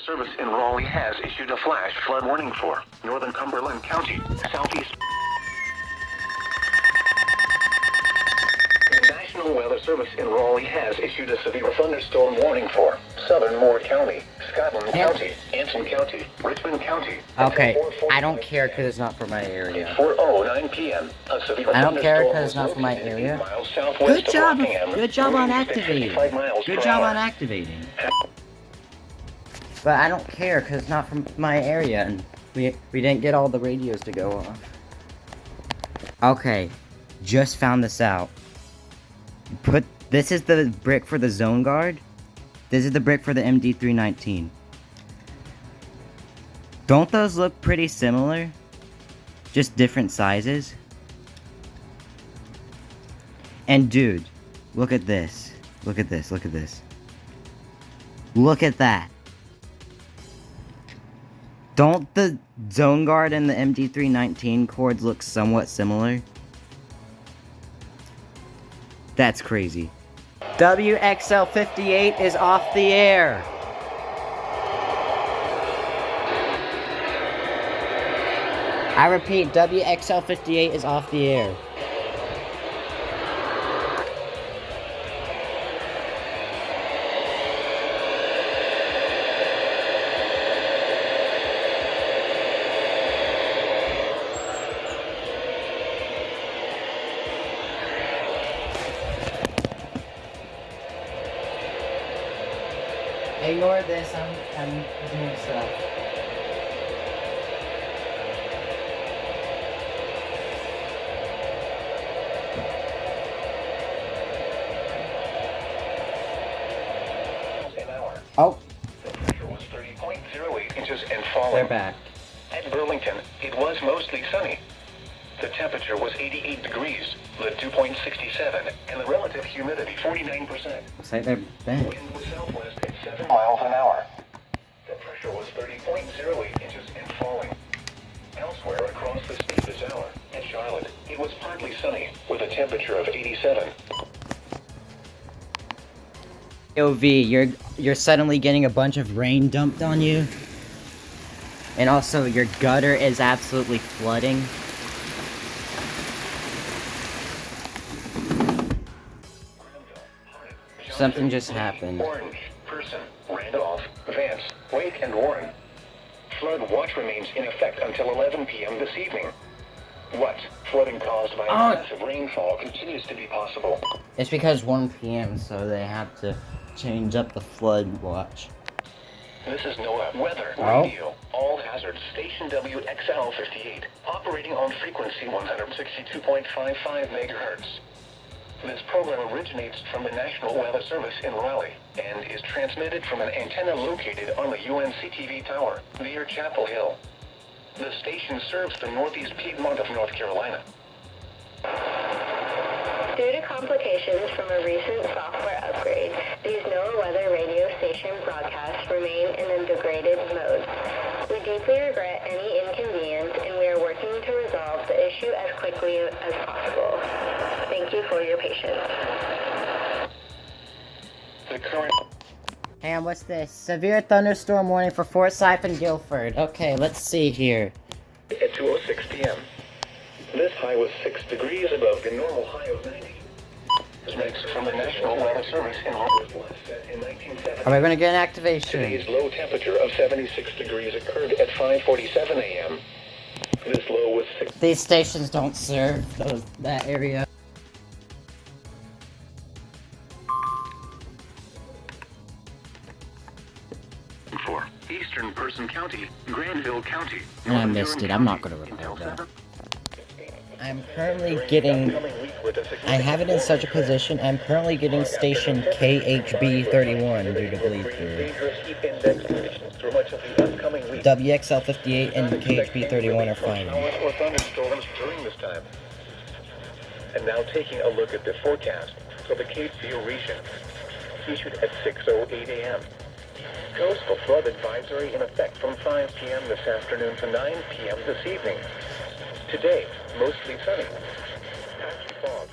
Service in Raleigh has issued a flash flood warning for northern Cumberland County, southeast. The National Weather Service in Raleigh has issued a severe thunderstorm warning for southern Moore County, Scotland County, Anson County, Richmond County. Okay, I don't care because it's not for my area. 4:09 p.m. I don't care because it's not for my area. Good job, on activating. Good job on activating. But I don't care because it's not from my area, and we didn't get all the radios to go off. Okay, just found this out. This is the brick for the zone guard. This is the brick for the MD319. Don't those look pretty similar? Just different sizes? And dude, look at this. Look at this, look at this. Look at that. Don't the zone guard and the MD319 cords look somewhat similar? That's crazy. WXL58 is off the air. I repeat, WXL58 is off the air. Ignore this, I'm doing stuff. Oh. The pressure was 30.08 inches and falling. They're back. At Burlington, it was mostly sunny. The temperature was 88 degrees, the dew point 67, and the relative humidity 49%. Looks like they're back. Wind was southwest at 7 miles an hour. The pressure was 30.08 inches and falling. Elsewhere across the state this hour, at Charlotte, it was partly sunny, with a temperature of 87. OV, you're suddenly getting a bunch of rain dumped on you. And also, your gutter is absolutely flooding. Something just happened. Orange, Person, Randolph, Vance, Wake, and Warren. Flood watch remains in effect until 11 p.m. this evening. What? Flooding caused by massive rainfall continues to be possible. It's because 1 p.m., so they have to change up the flood watch. This is NOAA Weather Radio. All hazards, station WXL58, operating on frequency 162.55 megahertz. This program originates from the National Weather Service in Raleigh and is transmitted from an antenna located on the UNCTV tower near Chapel Hill. The station serves the northeast Piedmont of North Carolina. Due to complications from a recent software upgrade, these NOAA Weather radio station broadcasts remain in a degraded mode. We deeply regret any inconvenience, and we are working to resolve the issue as quickly as possible. Thank you for your patience. The current... Hey, what's this? Severe thunderstorm warning for Forsyth and Guilford. Okay, let's see here. At 2:06 p.m. This high was 6 degrees above the normal high of 90. This makes from the National Weather Service in August in 1970. Are we gonna get an activation? Today's low temperature of 76 degrees occurred at 5:47 a.m. This low was 6. These stations don't serve that area. For Eastern Person County, Granville County. And I missed it. I'm not gonna record that. I'm currently getting... I have it in such a position. I'm currently getting station KHB31 due to bleed through. WXL58 and KHB31 are fine. Or thunderstorms during this time. And now taking a look at the forecast for the Cape Fear region, issued at 6:08 a.m. Coastal flood advisory in effect from 5 p.m. this afternoon to 9 p.m. this evening. Today, mostly sunny. Patchy fog.